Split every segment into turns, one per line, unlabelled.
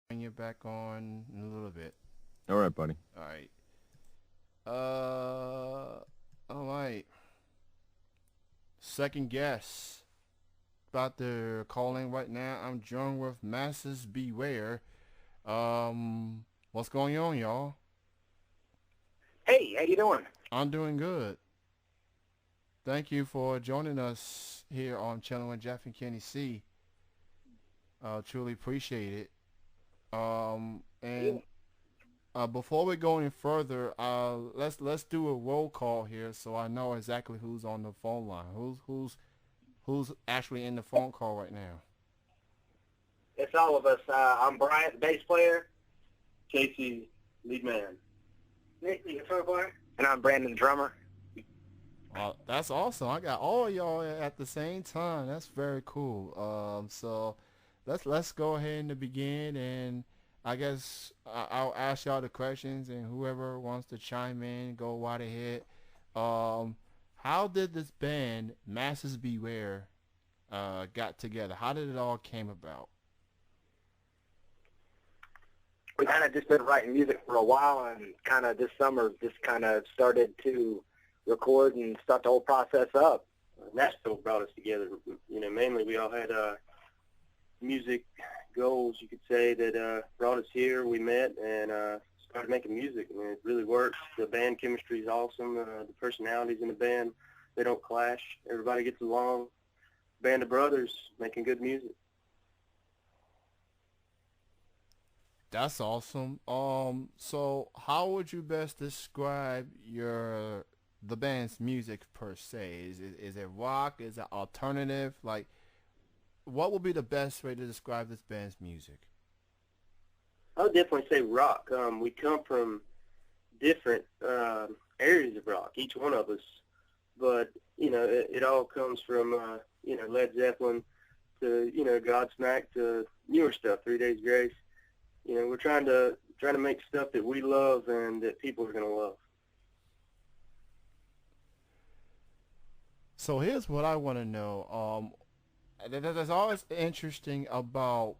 Bring you back on in a little bit.
All right, buddy.
All right. All right. Second guess. About to call in right now. I'm joined with Masters Beware. What's going on, y'all?
Hey, how you doing?
I'm doing good. Thank you for joining us here on Chilling with Jeff and Kenny C. Truly appreciate it. And
You
before we go any further, let's do a roll call here so I know exactly who's on the phone line. Who's actually in the phone call right now.
it's all of us. I'm Brian, the bass player.
Casey, lead man.
Nick, the guitar player. And I'm Brandon, the drummer.
That's awesome. I got all y'all at the same time. That's very cool. So let's go ahead and begin, and I guess I'll ask y'all the questions, and whoever wants to chime in, go right ahead. Um, how did this band Masses Beware got together? How did it all came about?
We kind of just been writing music for a while, and kind of this summer just kind of started to record and start the whole process up.
Nashville brought us together. Mainly we all had music goals, you could say, that brought us here. We met and started making music, and it really works. The band chemistry is awesome. The personalities in the band, they don't clash. Everybody gets along. Band of brothers making good music.
That's awesome. So how would you best describe your the band's music per se? Is it rock? Is it alternative? Like, what would be the best way to describe this band's music?
I would definitely say rock. We come from different areas of rock, each one of us. But, it all comes from, Led Zeppelin to, Godsmack to newer stuff, 3 Days Grace. We're trying to make stuff that we love and that people are going to love.
So here's what I want to know. There's always interesting about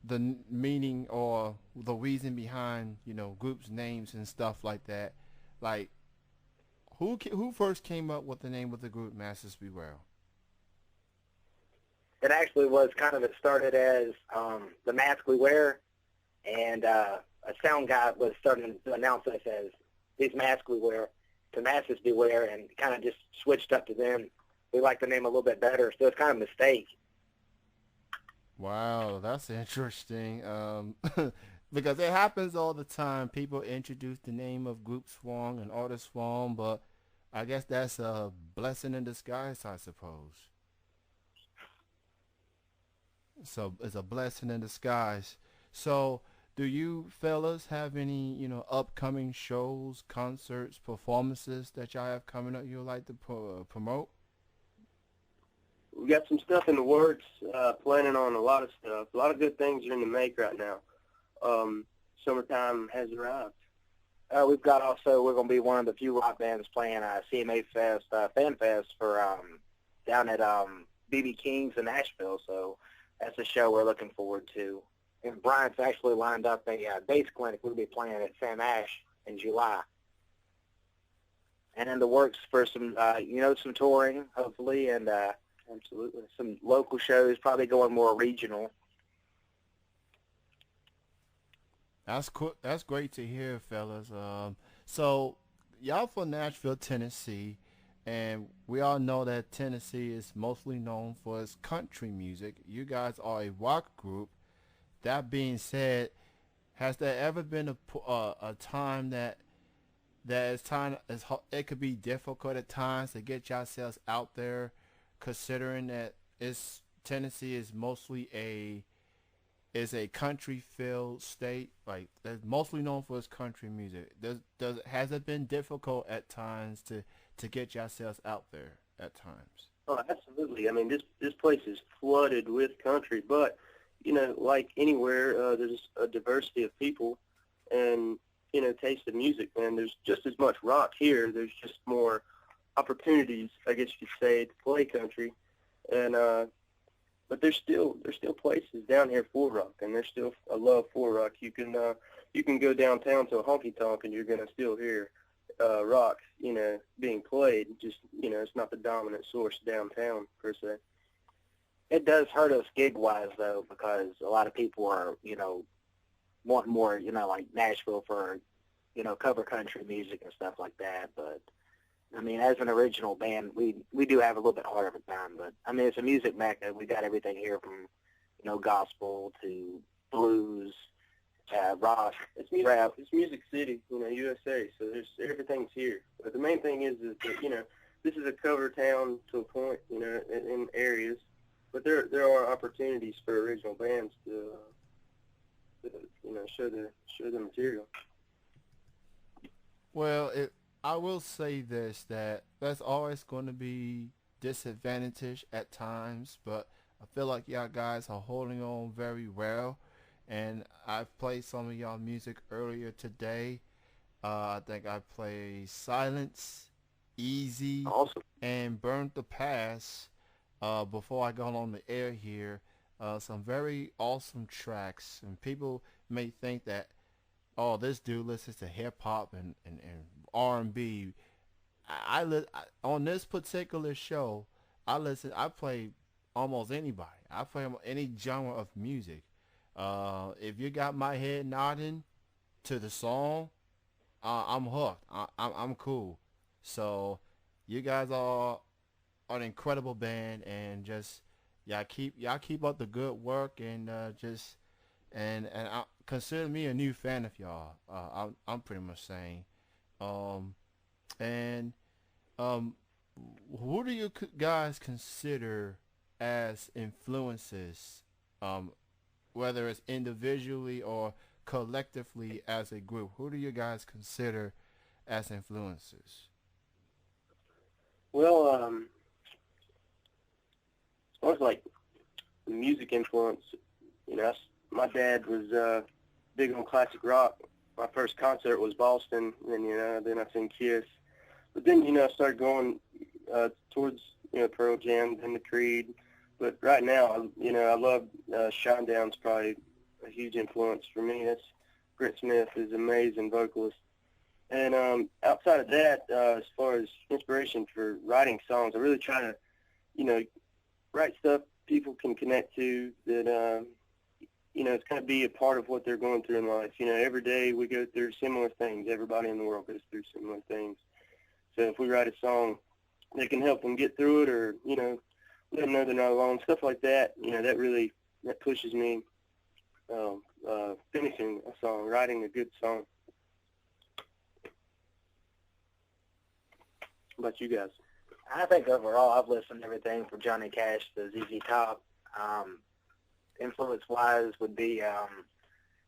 the meaning or the reason behind groups names and stuff like that. Like who first came up with the name of the group Masters Beware?
It actually was kind of, it started as the mask we wear, and a sound guy was starting to announce us as these masks we wear to masses beware, and kind of just switched up to them. We like the name a little bit better, so it's kind of a mistake.
Wow, that's interesting. Because it happens all the time. People introduce the name of groups wrong and artists wrong, but I guess that's a blessing in disguise, I suppose. So it's a blessing in disguise. So do you fellas have any, upcoming shows, concerts, performances that y'all have coming up you'd like to promote?
We got some stuff in the works, planning on a lot of stuff. A lot of good things are in the make right now. Summertime has arrived.
We've got also, we're going to be one of the few rock bands playing CMA Fest, Fan Fest for down at BB King's in Nashville. So that's a show we're looking forward to. And Bryant's actually lined up a bass clinic we'll be playing at Sam Ash in July. And in the works for some, some touring, hopefully, and
Absolutely.
some local shows, probably going more regional.
That's cool. That's great to hear, fellas. So y'all from Nashville, Tennessee, and we all know that Tennessee is mostly known for its country music. You guys are a rock group. That being said, has there ever been a time that it's time it could be difficult at times to get yourselves out there, considering that it's Tennessee is a country filled state, like that's mostly known for its country music. Does has it been difficult at times to get yourselves out there at times?
Oh, absolutely. I mean, this place is flooded with country, but like anywhere, there's a diversity of people and taste of music. And there's just as much rock here. There's just more opportunities, I guess you could say, to play country. And but there's still places down here for rock, and there's still a love for rock. You can go downtown to a honky tonk, and you're gonna still hear rock, being played. Just it's not the dominant source downtown per se.
It does hurt us gig-wise, though, because a lot of people are, wanting more, like Nashville for, cover country music and stuff like that. But, I mean, as an original band, we do have a little bit harder of a time. But, I mean, it's a music mecca. We got everything here from, gospel to blues, rock,
It's music.
rap.
It's Music City, USA. So there's everything's here. But the main thing is that this is a cover town to a point, in areas. But there are opportunities for original bands to show the material.
Well, I will say this, that that's always going to be disadvantage at times, but I feel like y'all guys are holding on very well. And I've played some of y'all music earlier today. I think I played Silence, Easy,
Awesome.
and Burnt the Past before I got on the air here. Some very awesome tracks, and people may think that, oh, this dude listens to hip hop and R&B. On this particular show, I play almost anybody. I play any genre of music. If you got my head nodding to the song, I'm hooked. I'm cool. So you guys are an incredible band, and just y'all keep up the good work, and and I consider me a new fan of y'all. I'm pretty much saying, um, and um, who do you guys consider as influences, um, whether it's individually or collectively as a group? Who do you guys consider as influences?
Well, as far as like music influence, my dad was big on classic rock. My first concert was Boston, and then I seen Kiss. But then I started going towards Pearl Jam, then the Creed. But right now, I love Shinedown's probably a huge influence for me. That's Brent Smith is an amazing vocalist. And outside of that, as far as inspiration for writing songs, I really try to, write stuff people can connect to that, it's going to be a part of what they're going through in life. Every day we go through similar things. Everybody in the world goes through similar things. So if we write a song that can help them get through it, or, let them know they're not alone, stuff like that, that pushes me finishing a song, writing a good song. How about you guys?
I think overall I've listened to everything from Johnny Cash to ZZ Top. Influence-wise would be, I've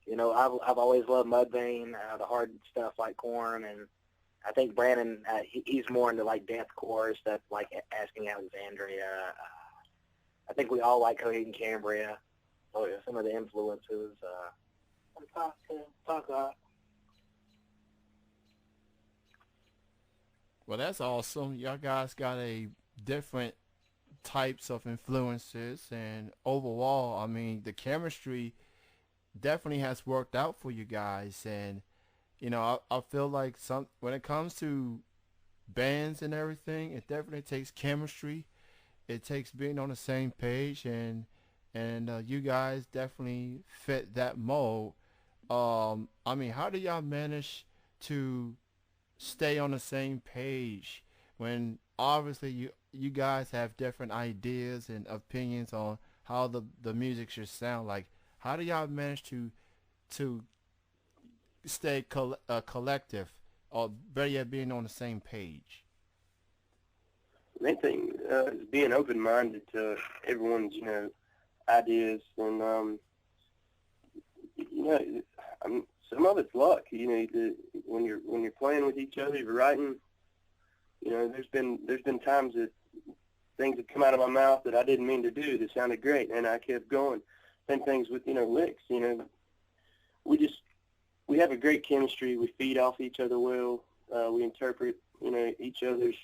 always loved Mudvayne, the hard stuff like Korn, and I think Brandon, he's more into like deathcore stuff like Asking Alexandria. I think we all like Coheed and Cambria. Oh, yeah. Some of the influences.
Well, that's awesome. Y'all guys got a different types of influences, and overall, I mean, the chemistry definitely has worked out for you guys. And I feel like when it comes to bands and everything, it definitely takes chemistry. It takes being on the same page, and you guys definitely fit that mold. I mean, how do y'all manage to stay on the same page when obviously you guys have different ideas and opinions on how the music should sound? Like, how do y'all manage to stay collective, or better yet, being on the same page?
The main thing is being open-minded to everyone's, ideas, and some of it's luck. When you're playing with each other, you're writing. There's been times that things have come out of my mouth that I didn't mean to do that sounded great, and I kept going. Same things with licks. We have a great chemistry. We feed off each other well. We interpret each other's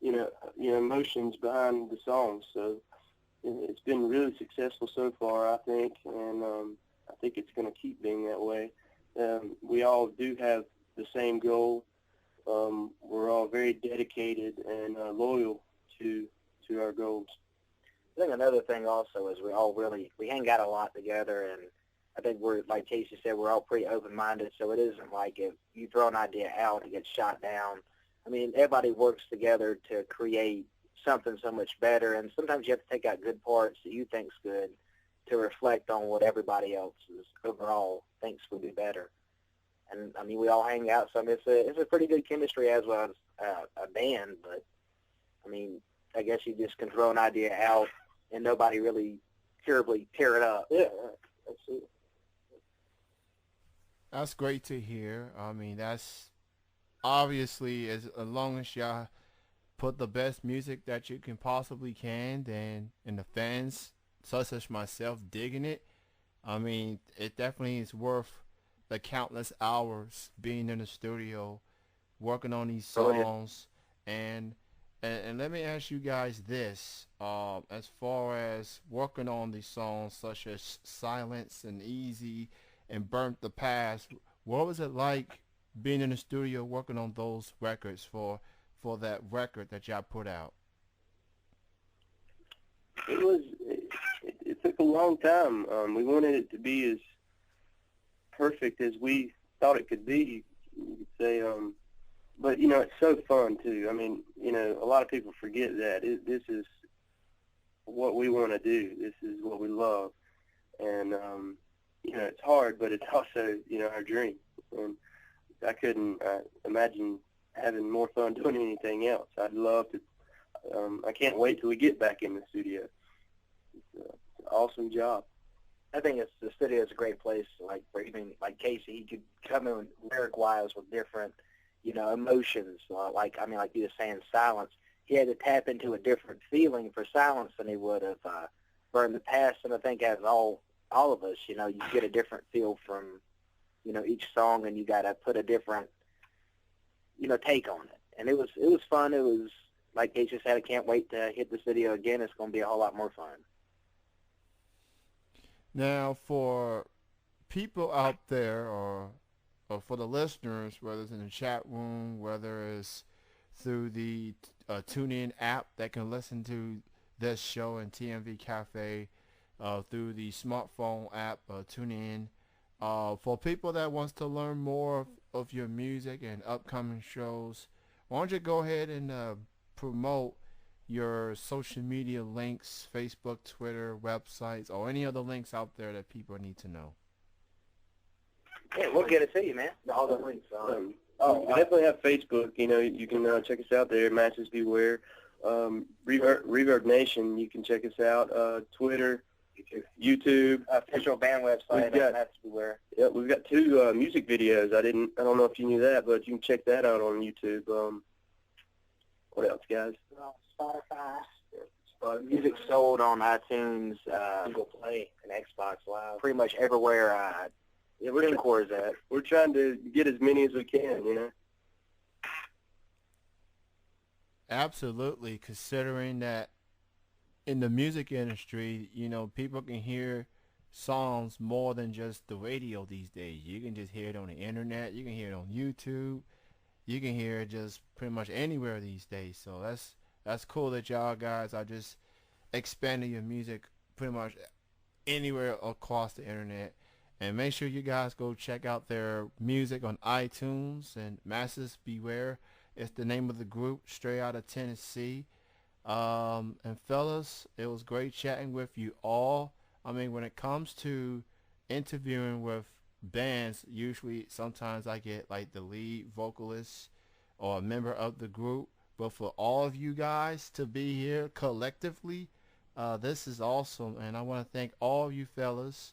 emotions behind the songs. So it's been really successful so far, I think, and I think it's going to keep being that way. We all do have the same goal. We're all very dedicated and loyal to our goals.
I think another thing also is we hang out a lot together, and I think we're, like Casey said, we're all pretty open-minded, so it isn't like if you throw an idea out, it gets shot down. I mean, everybody works together to create something so much better, and sometimes you have to take out good parts that you think's good to reflect on what everybody else is overall thinks would be better. And I mean, we all hang out. So I mean, it's a pretty good chemistry as well as a band. But I mean, I guess you just can throw an idea out and nobody really terribly tear it up.
Yeah, that's it.
That's great to hear. I mean, that's obviously as long as y'all put the best music that you can possibly can, then and the fans such as myself digging it, I mean, it definitely is worth the countless hours being in the studio working on these songs. And and let me ask you guys this: as far as working on these songs such as Silence and Easy and Burnt the Past, what was it like being in the studio working on those records for that record that y'all put out?
It took a long time. We wanted it to be as perfect as we thought it could be, you could say. But, it's so fun, too. I mean, a lot of people forget that. This is what we want to do. This is what we love. And, it's hard, but it's also, our dream. And I couldn't imagine having more fun doing anything else. I'd love to. I can't wait till we get back in the studio. It's an awesome job.
I think the studio is a great place. Like for even like Casey, he could come in lyric-wise with different, emotions. Like you were saying, Silence. He had to tap into a different feeling for Silence than he would have Burn the Past. And I think as all of us, you get a different feel from, each song, and you got to put a different, take on it. And it was fun. It was like Casey said, I can't wait to hit the studio again. It's going to be a whole lot more fun.
Now, for people out there, or for the listeners, whether it's in the chat room, whether it's through the TuneIn app that can listen to this show in TMV Cafe, through the smartphone app, TuneIn, for people that wants to learn more of your music and upcoming shows, why don't you go ahead and promote your social media links, Facebook, Twitter, websites, or any other links out there that people need to know?
Yeah, we'll get it to you, man. All the links.
We definitely have Facebook. You can check us out there, Masses Beware. Reverb Nation, you can check us out. Twitter, YouTube.
Official band website, Masses Beware.
Yeah, we've got 2 music videos. I don't know if you knew that, but you can check that out on YouTube. What else, guys?
Spotify. Music sold on iTunes, Google Play, and Xbox Live. Pretty much everywhere TuneCore is at.
We're trying to get as many as we can,
Absolutely, considering that in the music industry, people can hear songs more than just the radio these days. You can just hear it on the internet. You can hear it on YouTube. You can hear it just pretty much anywhere these days. So that's cool that y'all guys are just expanding your music pretty much anywhere across the internet. And make sure you guys go check out their music on iTunes. And Masses Beware is the name of the group, straight out of Tennessee. And fellas, it was great chatting with you all. I mean, when it comes to interviewing with bands, usually sometimes I get like the lead vocalist or a member of the group. But for all of you guys to be here collectively, this is awesome. And I want to thank all of you fellas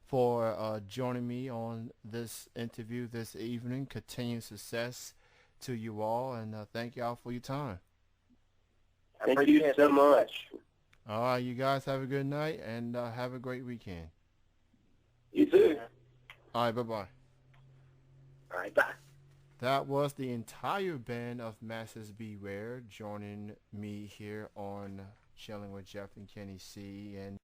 for joining me on this interview this evening. Continued success to you all, and thank y'all for your time.
Thank you so much.
All right, you guys have a good night, and have a great weekend.
You too.
All right, bye-bye.
All right, bye.
That was the entire band of Masses Beware joining me here on chilling with Jeff and Kenny C. And